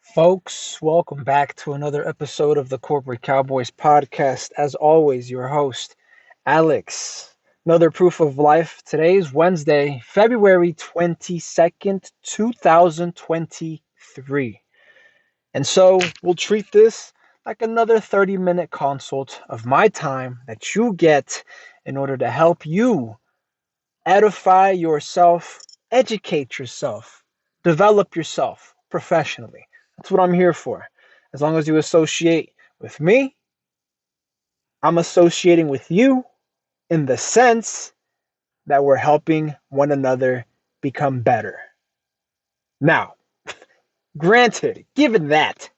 Folks, welcome back to another episode of the Corporate Cowboys podcast. As always, your host, Alex. Another proof of life. Today's Wednesday, February 22nd, 2023. And so we'll treat this like another 30-minute consult of my time that you get in order to help you edify yourself, educate yourself, develop yourself professionally. That's what I'm here for. As long as you associate with me, I'm associating with you in the sense that we're helping one another become better. Now, granted, given that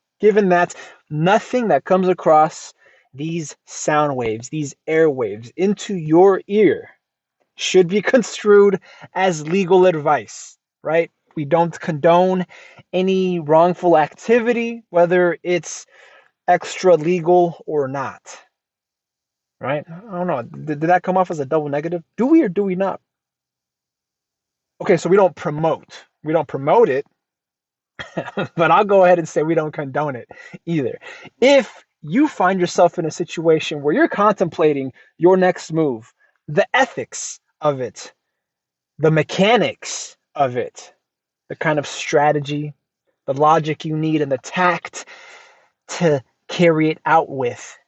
nothing that comes across these sound waves, these airwaves into your ear should be construed as legal advice, right? We don't condone any wrongful activity, whether it's extra legal or not, right? I don't know. Did that come off as a double negative? Do we or do we not? Okay, so we don't promote. We don't promote it, but I'll go ahead and say we don't condone it either. If you find yourself in a situation where you're contemplating your next move, the ethics of it, the mechanics of it, the kind of strategy, the logic you need, and the tact to carry it out with,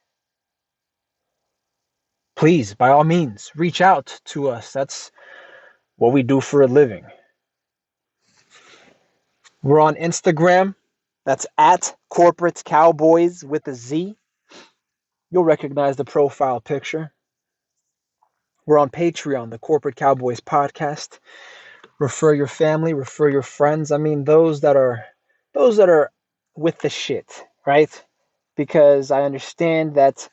please, by all means, reach out to us. That's what we do for a living. We're on Instagram. That's at Corporate Cowboys with a Z. You'll recognize the profile picture. We're on Patreon, the Corporate Cowboys podcast. Refer your family, refer your friends. I mean, those that are with the shit, right? Because I understand that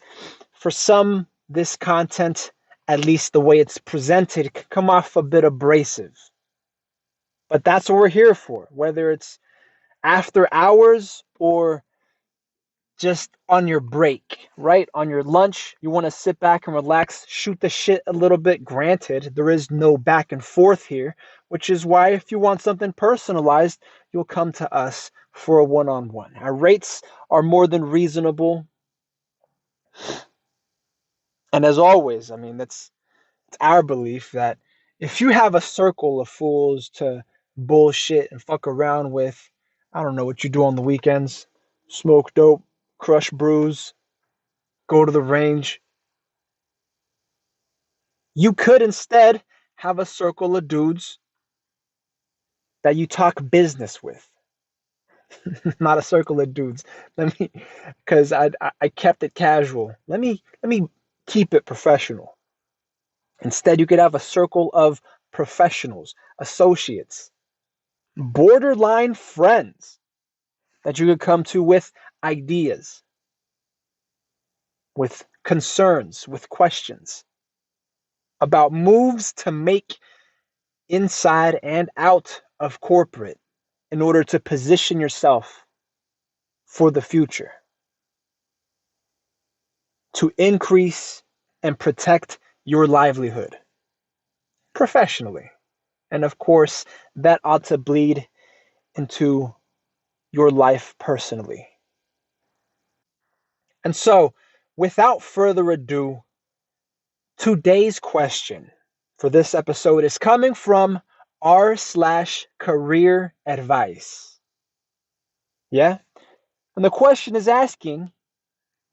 for some, this content, at least the way it's presented, can come off a bit abrasive. But that's what we're here for, whether it's after hours or just on your break, right? On your lunch, you want to sit back and relax, shoot the shit a little bit. Granted, there is no back and forth here, which is why if you want something personalized, you'll come to us for a one-on-one. Our rates are more than reasonable. And as always, I mean, it's our belief that if you have a circle of fools to bullshit and fuck around with, I don't know what you do on the weekends, smoke dope, crush brews, go to the range, you could instead have a circle of dudes that you talk business with. Not a circle of dudes. Let me, because I kept it casual. Let me keep it professional. Instead, you could have a circle of professionals, associates, borderline friends that you could come to with ideas, with concerns, with questions about moves to make inside and out of corporate in order to position yourself for the future, to increase and protect your livelihood professionally. And of course, that ought to bleed into your life personally. And so, without further ado, today's question for this episode is coming from r/career advice. Yeah? And the question is asking,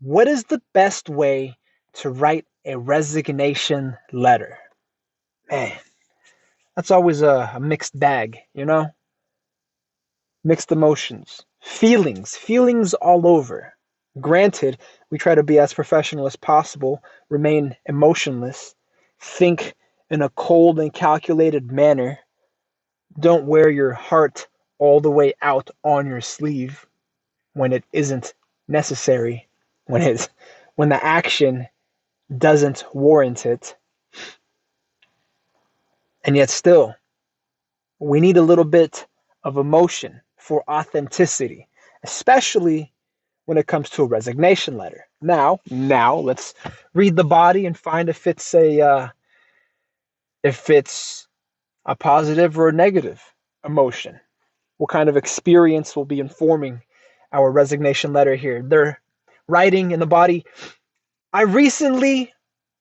what is the best way to write a resignation letter? Man, that's always a mixed bag, you know? Mixed emotions, feelings all over. Granted, we try to be as professional as possible, remain emotionless, think in a cold and calculated manner. Don't wear your heart all the way out on your sleeve when it isn't necessary, when the action doesn't warrant it. And yet still, we need a little bit of emotion for authenticity, especially when it comes to a resignation letter. Now let's read the body and find if it's a positive or a negative emotion. What kind of experience will be informing our resignation letter here. They're writing in the body, I recently,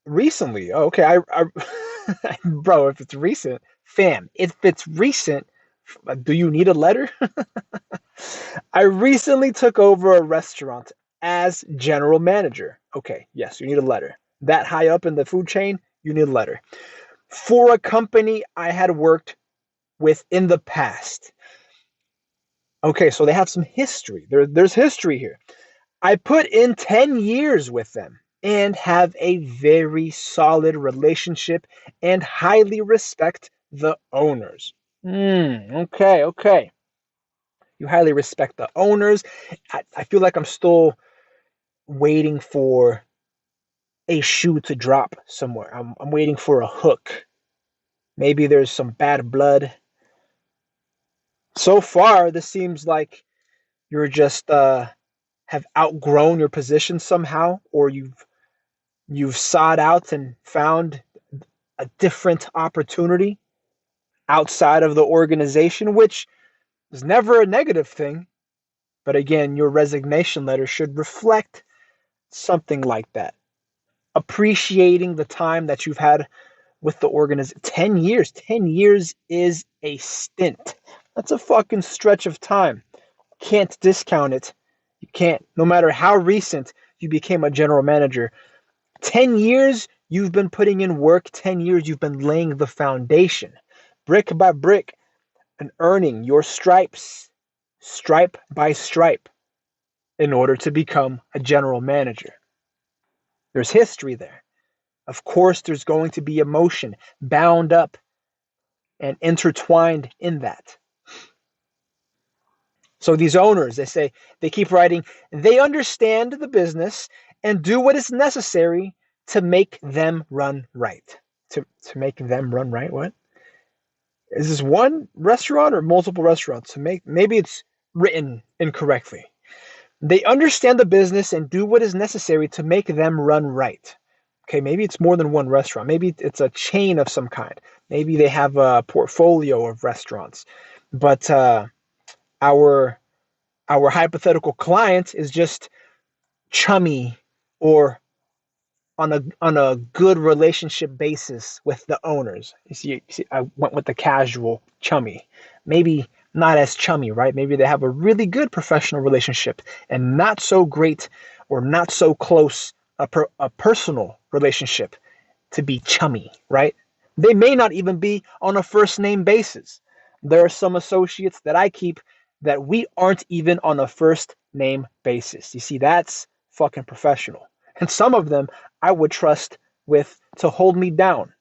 okay, bro, if it's recent, fam, if it's recent, do you need a letter? I recently took over a restaurant as general manager. Okay, yes, you need a letter. That high up in the food chain, you need a letter. For a company I had worked with in the past. Okay, so they have some history. There's history here. I put in 10 years with them and have a very solid relationship and highly respect the owners. Okay, okay. You highly respect the owners. I feel like I'm still waiting for a shoe to drop somewhere. I'm waiting for a hook. Maybe there's some bad blood. So far, this seems like you're just have outgrown your position somehow, or you've sought out and found a different opportunity outside of the organization, which is never a negative thing. But again, your resignation letter should reflect something like that. Appreciating the time that you've had with the organization. 10 years. 10 years is a stint. That's a fucking stretch of time. Can't discount it. You can't, no matter how recent you became a general manager. 10 years you've been putting in work. 10 years you've been laying the foundation, brick by brick, and earning your stripes, stripe by stripe, in order to become a general manager. There's history there. Of course, there's going to be emotion bound up and intertwined in that. So these owners, they keep writing, they understand the business and do what is necessary to make them run right. To make them run right? What? Is this one restaurant or multiple restaurants? Maybe it's written incorrectly. They understand the business and do what is necessary to make them run right. Okay, maybe it's more than one restaurant. Maybe it's a chain of some kind. Maybe they have a portfolio of restaurants. But our hypothetical client is just chummy or on a good relationship basis with the owners. You see, I went with the casual chummy. Maybe not as chummy, right? Maybe they have a really good professional relationship and not so great or not so close a personal relationship to be chummy, right? They may not even be on a first name basis. There are some associates that I keep that we aren't even on a first name basis. You see, that's fucking professional. And some of them I would trust with to hold me down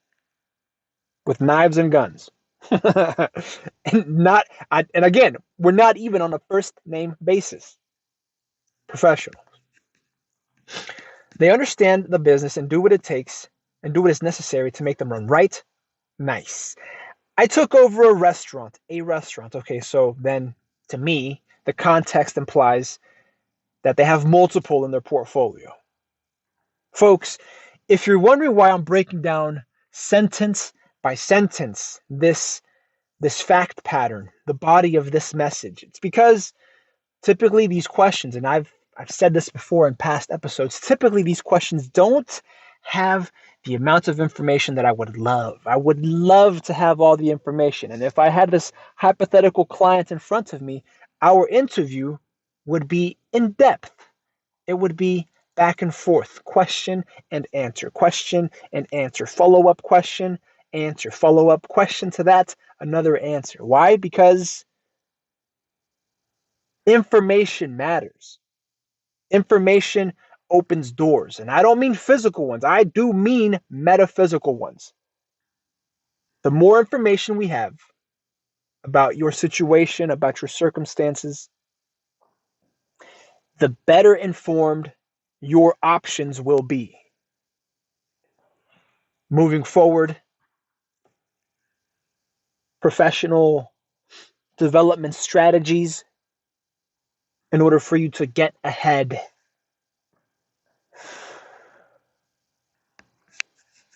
with knives and guns. And again, we're not even on a first name basis. Professional. They understand the business and do what it takes and do what is necessary to make them run right. Nice. I took over a restaurant. A restaurant. Okay, so then to me, the context implies that they have multiple in their portfolio. Folks, if you're wondering why I'm breaking down sentence by sentence this fact pattern, the body of this message, it's because typically these questions, and I've said this before in past episodes, typically these questions don't have the amount of information that I would love. I would love to have all the information. And if I had this hypothetical client in front of me, our interview would be in depth. It would be back and forth, question and answer, follow up question, answer, follow up question to that, another answer. Why? Because information matters. Information opens doors. And I don't mean physical ones, I do mean metaphysical ones. The more information we have about your situation, about your circumstances, the better informed your options will be. Moving forward, professional development strategies in order for you to get ahead.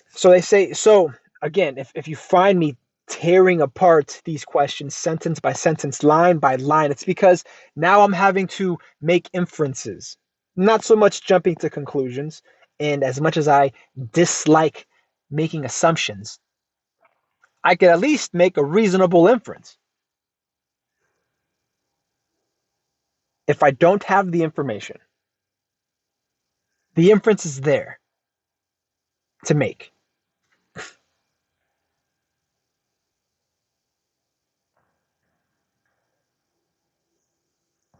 So they say, so again, if you find me tearing apart these questions sentence by sentence, line by line. It's because now I'm having to make inferences, not so much jumping to conclusions. And as much as I dislike making assumptions, I could at least make a reasonable inference. If I don't have the information, the inference is there to make.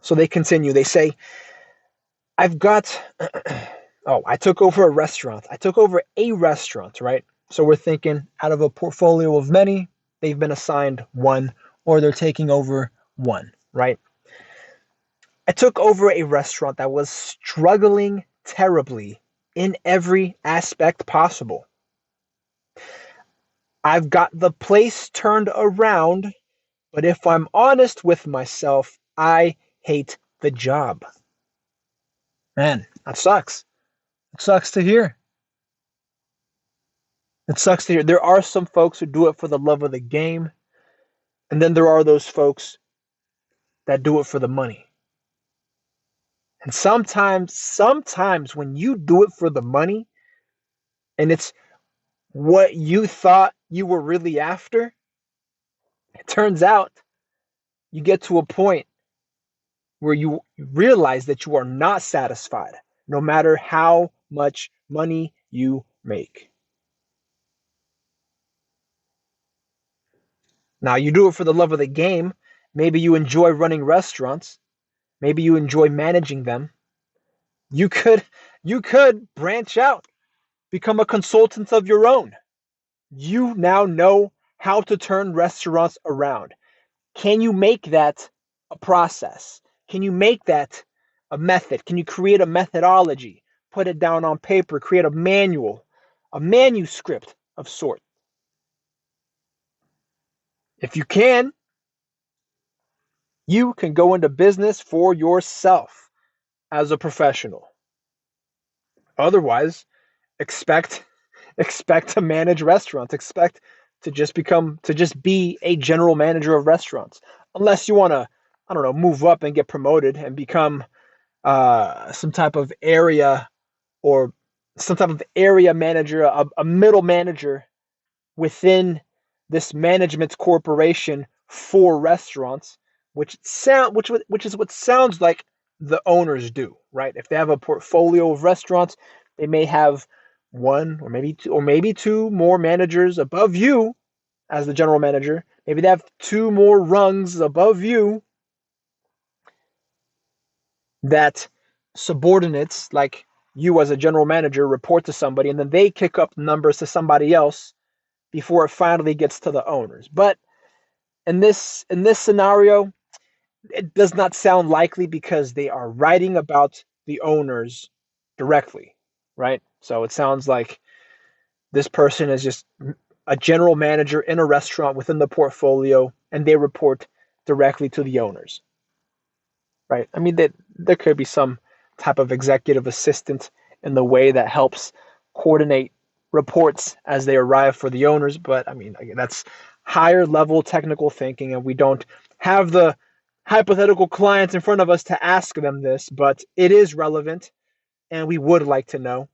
So they continue. They say, I've got, oh, I took over a restaurant. I took over a restaurant, right? So we're thinking out of a portfolio of many, they've been assigned one or they're taking over one, right? I took over a restaurant that was struggling terribly in every aspect possible. I've got the place turned around, but if I'm honest with myself, I hate the job. Man, that sucks. It sucks to hear. It sucks to hear. There are some folks who do it for the love of the game, and then there are those folks that do it for the money. And sometimes when you do it for the money and it's what you thought you were really after, it turns out you get to a point where you realize that you are not satisfied, no matter how much money you make. Now, you do it for the love of the game. Maybe you enjoy running restaurants. Maybe you enjoy managing them. You could you could branch out, become a consultant of your own. You now know how to turn restaurants around. Can you make that a process? Can you make that a method? Can you create a methodology? Put it down on paper, create a manual, a manuscript of sort. If you can, you can go into business for yourself as a professional. Otherwise, expect expect to manage restaurants. Expect to just be a general manager of restaurants. Unless you want to, I don't know, move up and get promoted and become some type of area or some type of area manager, a middle manager within this management corporation for restaurants, which is what sounds like the owners do, right? If they have a portfolio of restaurants, they may have one or maybe two more managers above you as the general manager. Maybe they have two more rungs above you that subordinates like you as a general manager report to somebody, and then they kick up numbers to somebody else before it finally gets to the owners. But in this scenario, it does not sound likely because they are writing about the owners directly, right? So it sounds like this person is just a general manager in a restaurant within the portfolio, and they report directly to the owners, right? I mean, that there could be some type of executive assistant in the way that helps coordinate reports as they arrive for the owners. But I mean, again, that's higher level technical thinking, and we don't have the hypothetical clients in front of us to ask them this, but it is relevant, and we would like to know.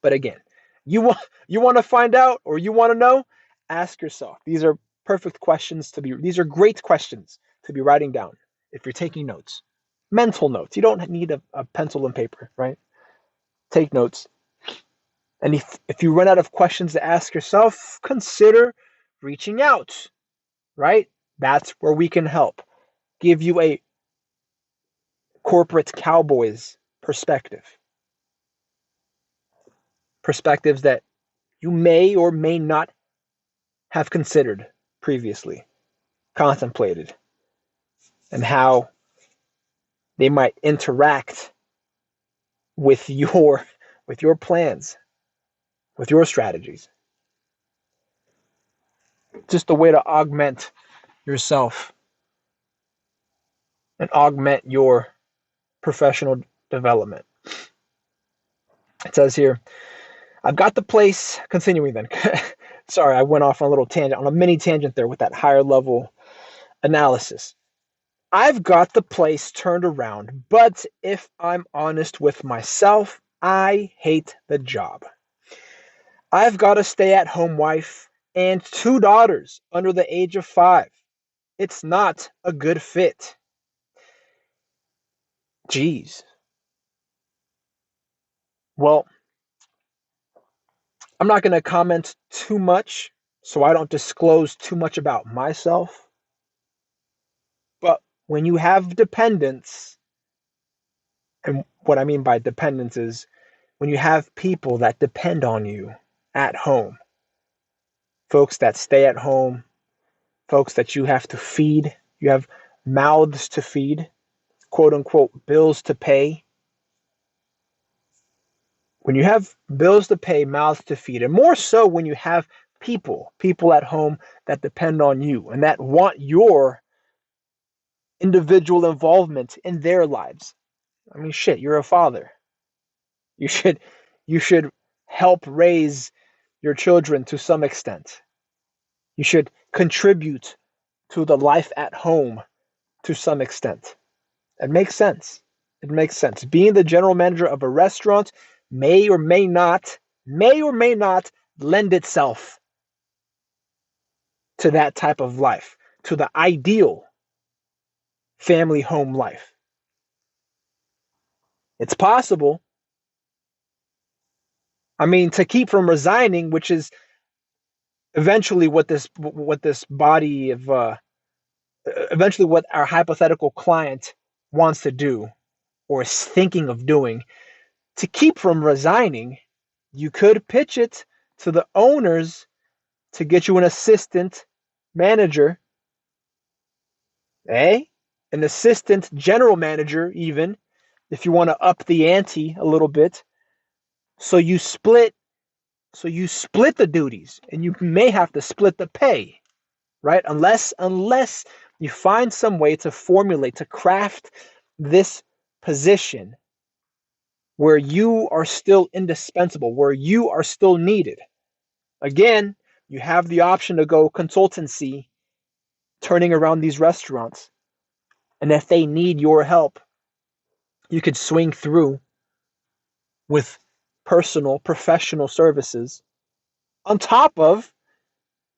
But again, you want you want to find out or you want to know, ask yourself. These are perfect questions to be. These are great questions to be writing down if you're taking notes. Mental notes. You don't need a pencil and paper, right? Take notes. And if you run out of questions to ask yourself, consider reaching out, right? That's where we can help. Give you a corporate Cowboys perspective. Perspectives that you may or may not have considered previously, contemplated, and how they might interact with your plans, with your strategies. Just a way to augment yourself and augment your professional development. It says here, I've got the place, continuing then. Sorry, I went off on a little tangent, on a mini tangent there with that higher level analysis. I've got the place turned around, but if I'm honest with myself, I hate the job. I've got a stay at home wife and two daughters under the age of 5. It's not a good fit. Jeez. Well, I'm not going to comment too much so I don't disclose too much about myself. But when you have dependents, and what I mean by dependence is when you have people that depend on you at home, folks that stay at home, folks that you have to feed, you have mouths to feed, quote unquote, bills to pay. When you have bills to pay, mouths to feed, and more so when you have people at home that depend on you and that want your individual involvement in their lives. I mean, shit, you're a father. You should you should help raise your children to some extent. You should contribute to the life at home to some extent. It makes sense. It makes sense. Being the general manager of a restaurant may or may not lend itself to that type of life, to the ideal family home life. It's possible. I mean, to keep from resigning, which is eventually what this body of eventually what our hypothetical client wants to do or is thinking of doing, to keep from resigning, you could pitch it to the owners to get you an assistant manager, eh? An assistant general manager, even if you want to up the ante a little bit. So you split the duties, and you may have to split the pay, right? Unless you find some way to formulate, to craft this position where you are still indispensable, where you are still needed. Again, you have the option to go consultancy, turning around these restaurants. And if they need your help, you could swing through with personal, professional services. On top of,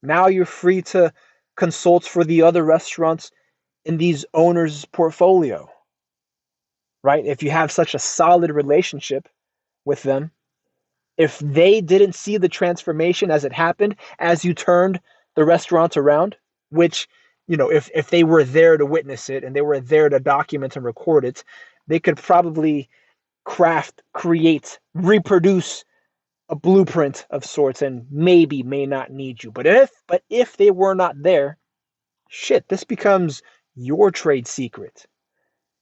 now you're free to consult for the other restaurants in these owners' portfolio, right? If you have such a solid relationship with them, if they didn't see the transformation as it happened, as you turned the restaurants around, which, if they were there to witness it and they were there to document and record it, they could probably craft, create, reproduce a blueprint of sorts and maybe may not need you. But if they were not there, shit, this becomes your trade secret.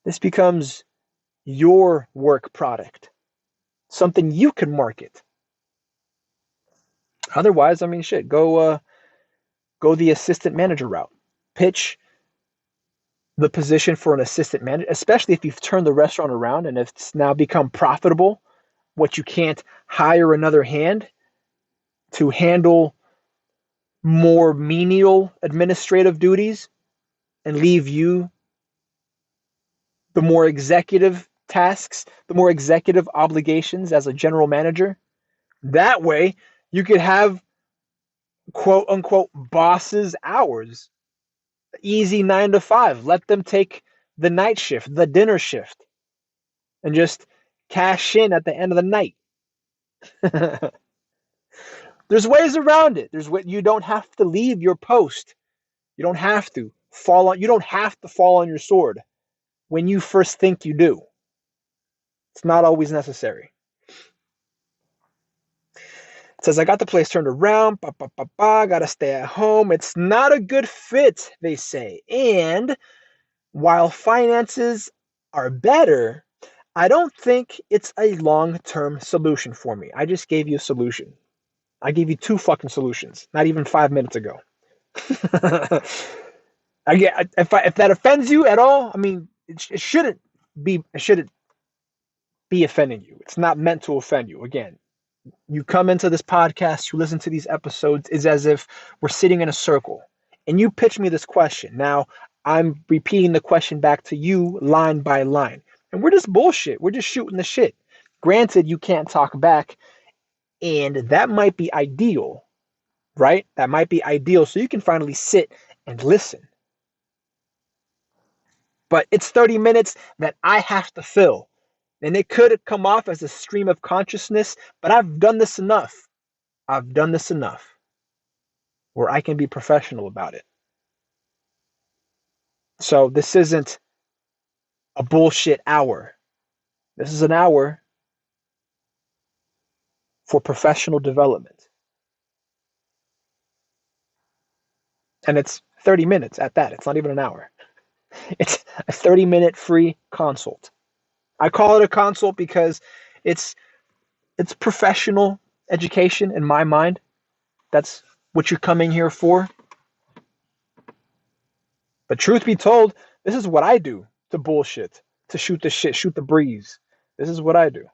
This becomes your work product. Something you can market. Otherwise, I mean, shit, go the assistant manager route. Pitch the position for an assistant manager, especially if you've turned the restaurant around and it's now become profitable, what you can't hire another hand to handle more menial administrative duties and leave you the more executive tasks, the more executive obligations as a general manager. That way, you could have quote unquote bosses' hours. Easy 9 to 5. Let them take the night shift, the dinner shift, and just cash in at the end of the night. There's ways around it. You don't have to leave your post. You don't have to fall on your sword when you first think you do. It's not always necessary. It says, I got the place turned around, gotta stay at home. It's not a good fit, they say. And while finances are better, I don't think it's a long-term solution for me. I just gave you a solution. I gave you 2 fucking solutions, not even 5 minutes ago. If that offends you at all, I mean, it shouldn't be offending you. It's not meant to offend you. Again, You come into this podcast, you listen to these episodes, is as if we're sitting in a circle and you pitch me this question. Now I'm repeating the question back to you line by line. And we're just bullshit. We're just shooting the shit. Granted, you can't talk back, and that might be ideal, right? That might be ideal so you can finally sit and listen. But it's 30 minutes that I have to fill. And it could come off as a stream of consciousness, but I've done this enough. I've done this enough where I can be professional about it. So this isn't a bullshit hour. This is an hour for professional development. And it's 30 minutes at that. It's not even an hour. It's a 30-minute free consult. I call it a consult because it's professional education in my mind. That's what you're coming here for. But truth be told, this is what I do to bullshit, to shoot the shit, shoot the breeze. This is what I do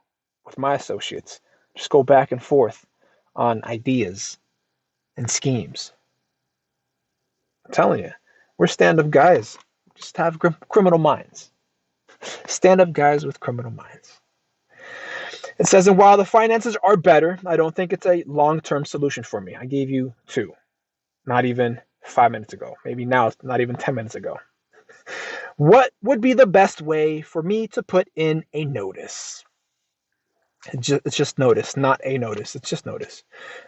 with my associates. Just go back and forth on ideas and schemes. I'm telling you, we're stand-up guys. Just have criminal minds. Stand-up guys with criminal minds. It says, and while the finances are better, I don't think it's a long-term solution for me. I gave you 2, not even 5 minutes ago. Maybe now, not even 10 minutes ago. What would be the best way for me to put in a notice? It's just notice, not a notice. It's just notice.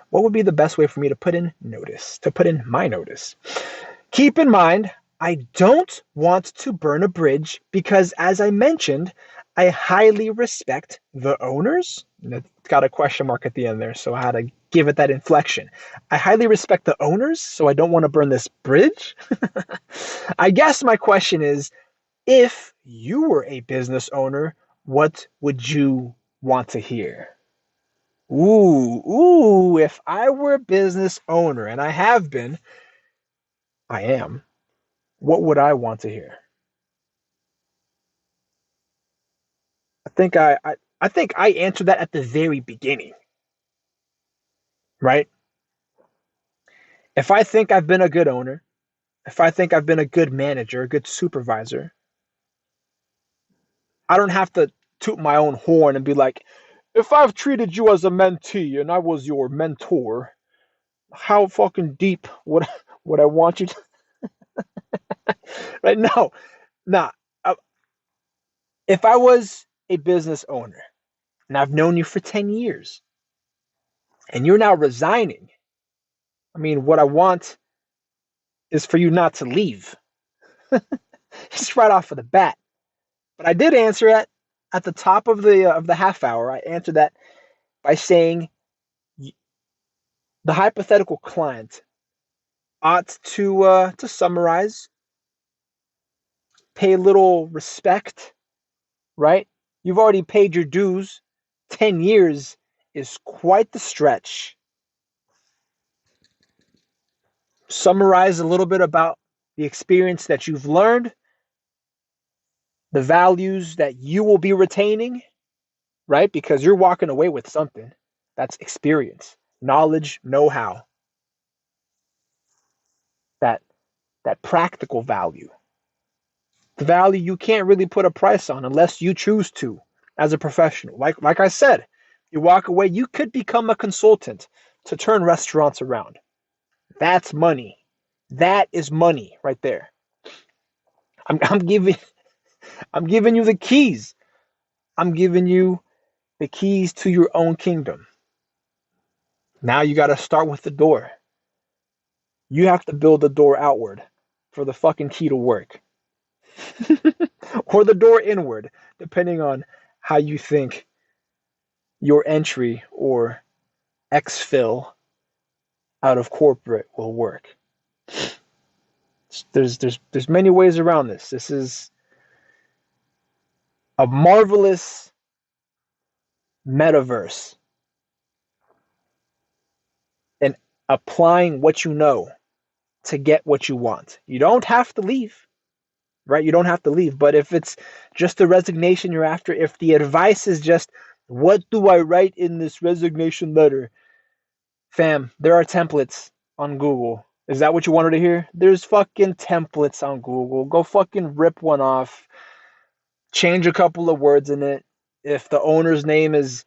What would be the best way for me to put in notice, to put in my notice? Keep in mind, I don't want to burn a bridge because, as I mentioned, I highly respect the owners. It's got a question mark at the end there, so I had to give it that inflection. I highly respect the owners, so I don't want to burn this bridge. I guess my question is, if you were a business owner, what would you want to hear? If I were a business owner, and I have been, I am, what would I want to hear? I think I answered that at the very beginning, right? If I think I've been a good owner, if I think I've been a good manager, a good supervisor, I don't have to toot my own horn and be like, if I've treated you as a mentee and I was your mentor, how fucking deep would I want you to? Right? No, nah. If I was a business owner and I've known you for 10 years and you're now resigning, I mean, what I want is for you not to leave. Just right off of the bat. But I did answer it at the top of the half hour. I answered that by saying the hypothetical client ought to summarize, pay a little respect, right? You've already paid your dues. 10 years is quite the stretch. Summarize a little bit about the experience that you've learned, the values that you will be retaining, right? Because you're walking away with something. That's experience, knowledge, know-how. That practical value. The value you can't really put a price on unless you choose to as a professional. Like I said, you walk away, you could become a consultant to turn restaurants around. That's money. That is money right there. I'm giving you the keys. I'm giving you the keys to your own kingdom. Now you got to start with the door. You have to build the door outward for the fucking key to work. Or the door inward, depending on how you think your entry or exfil out of corporate will work. There's many ways around this. This is a marvelous metaverse, and applying what you know to get what you want. You don't have to leave, right? You don't have to leave. But if it's just the resignation you're after, if the advice is just What do I write in this resignation letter? Fam, there are templates on Google. Is that what you wanted to hear? There's fucking templates on Google. Go fucking rip one off. Change a couple of words in it. If the owner's name is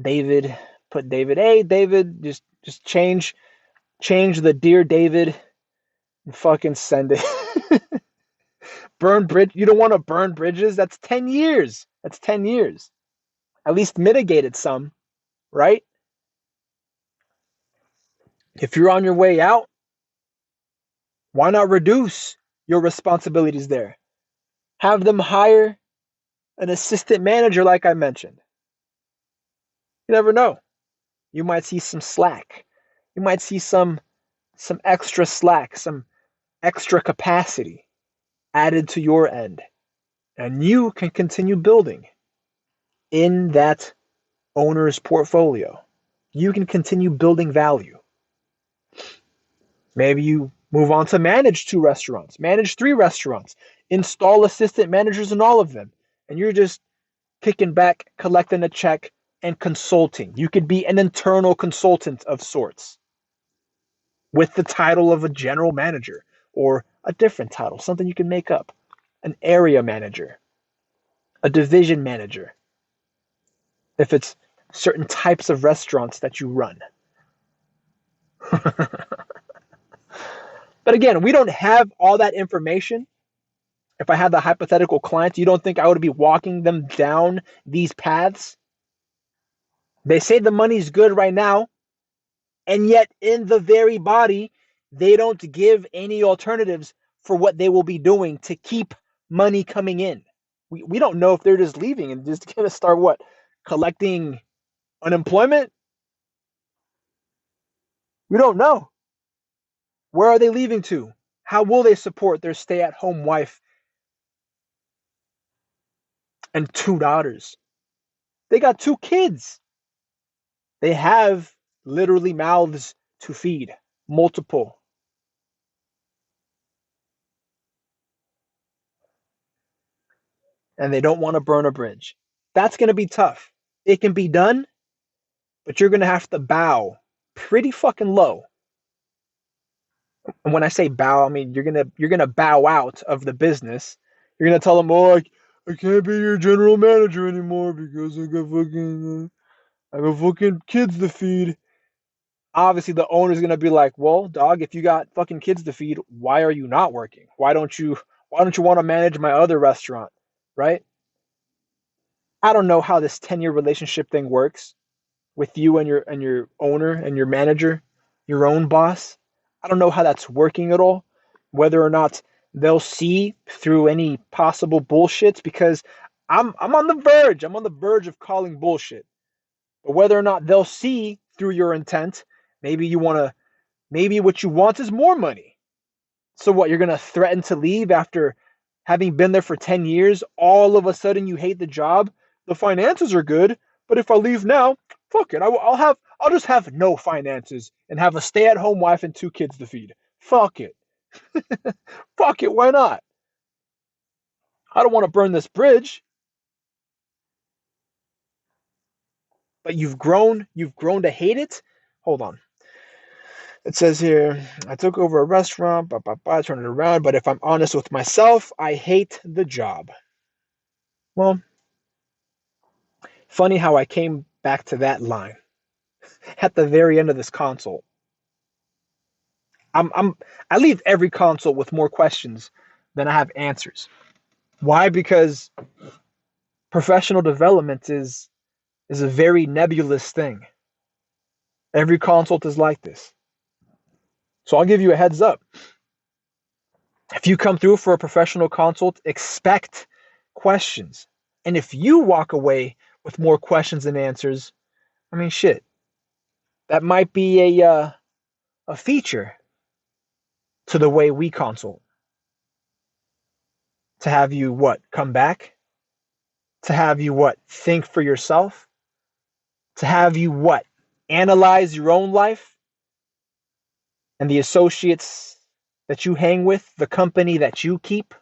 David, put David. Hey, David, just change the Dear David and fucking send it. Burn bridge. You don't want to burn bridges? That's 10 years. That's 10 years. At least mitigate it some, right? If you're on your way out, why not reduce your responsibilities there? Have them hire an assistant manager like I mentioned. You never know. You might see some slack. You might see some extra slack, some extra capacity added to your end. And you can continue building in that owner's portfolio. You can continue building value. Maybe you move on to manage 2 restaurants, manage 3 restaurants, install assistant managers in all of them, and you're just kicking back, collecting a check, and consulting. You could be an internal consultant of sorts with the title of a general manager or a different title, something you can make up. An area manager, a division manager, if it's certain types of restaurants that you run. But again, we don't have all that information. If I had the hypothetical clients, you don't think I would be walking them down these paths? They say the money's good right now, and yet in the very body, they don't give any alternatives for what they will be doing to keep money coming in. We don't know if they're just leaving and just going to start what? Collecting unemployment? We don't know. Where are they leaving to? How will they support their stay-at-home wife and 2 daughters? They got 2 kids. They have literally mouths to feed, multiple. And they don't want to burn a bridge. That's going to be tough. It can be done, but you're going to have to bow pretty fucking low. And when I say bow, I mean you're gonna bow out of the business. You're gonna tell them, "Oh, I can't be your general manager anymore because I got fucking kids to feed." Obviously, the owner's gonna be like, "Well, dog, if you got fucking kids to feed, why are you not working? Why don't you want to manage my other restaurant?" Right? I don't know how this 10-year relationship thing works with you and your owner and your manager, your own boss. I don't know how that's working at all. Whether or not they'll see through any possible bullshits, because I'm on the verge. I'm on the verge of calling bullshit. But whether or not they'll see through your intent, maybe what you want is more money. So what, you're gonna threaten to leave after having been there for 10 years? All of a sudden you hate the job? The finances are good, but if I leave now, fuck it. I'll just have no finances and have a stay-at-home wife and 2 kids to feed. Fuck it. Fuck it, why not? I don't want to burn this bridge. But you've grown to hate it? Hold on. It says here, I took over a restaurant, I turned it around, but if I'm honest with myself, I hate the job. Well, funny how I came back to that line at the very end of this consult. I leave every consult with more questions than I have answers. Why? Because professional development is a very nebulous thing. Every consult is like this. So I'll give you a heads up. If you come through for a professional consult, expect questions. And if you walk away with more questions than answers, I mean, shit, that might be a feature to the way we consult. To have you what? Come back? To have you what? Think for yourself? To have you what? Analyze your own life and the associates that you hang with, the company that you keep?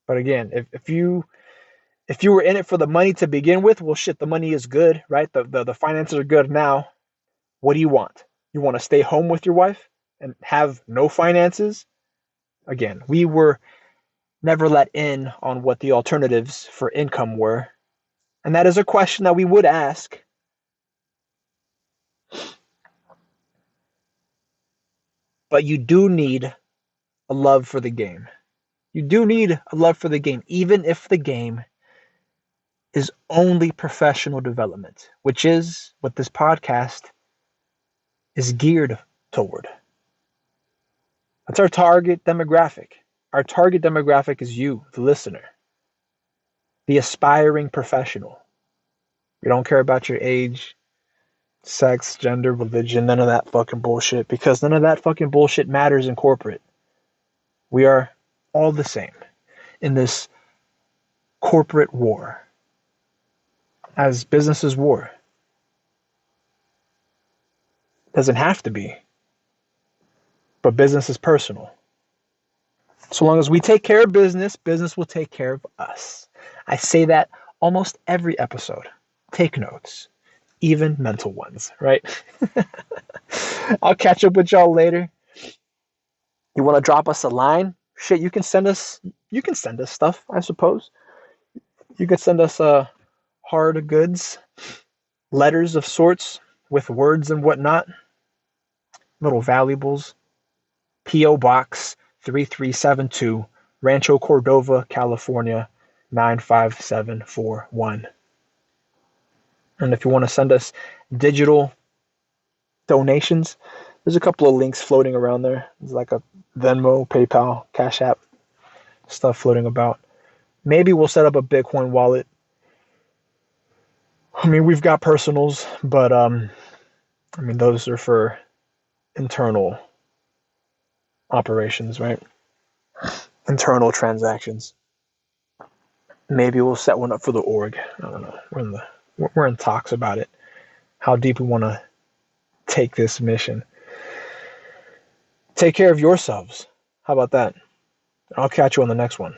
But again, if you If you were in it for the money to begin with, well, shit, the money is good, right? The finances are good now. What do you want? You want to stay home with your wife and have no finances? Again, we were never let in on what the alternatives for income were. And that is a question that we would ask. But you do need a love for the game. You do need a love for the game, even if the game is only professional development, which is what this podcast is geared toward. That's our target demographic. Our target demographic is you, the listener, the aspiring professional. We don't care about your age, sex, gender, religion, none of that fucking bullshit, because none of that fucking bullshit matters in corporate. We are all the same in this corporate war, as businesses war. Doesn't have to be, but business is personal. So long as we take care of business, business will take care of us. I say that almost every episode. Take notes, even mental ones, right? I'll catch up with y'all later. You want to drop us a line? Shit, you can send us stuff, I suppose. You can send us hard goods, letters of sorts with words and whatnot, little valuables. P.O. Box 3372, Rancho Cordova, California 95741. And if you want to send us digital donations, there's a couple of links floating around there. There's like a Venmo, PayPal, Cash App stuff floating about. Maybe we'll set up a Bitcoin wallet. I mean, we've got personals, but those are for internal operations, right? Internal transactions. Maybe we'll set one up for the org. I don't know. We're in talks about it. How deep we want to take this mission. Take care of yourselves. How about that? I'll catch you on the next one.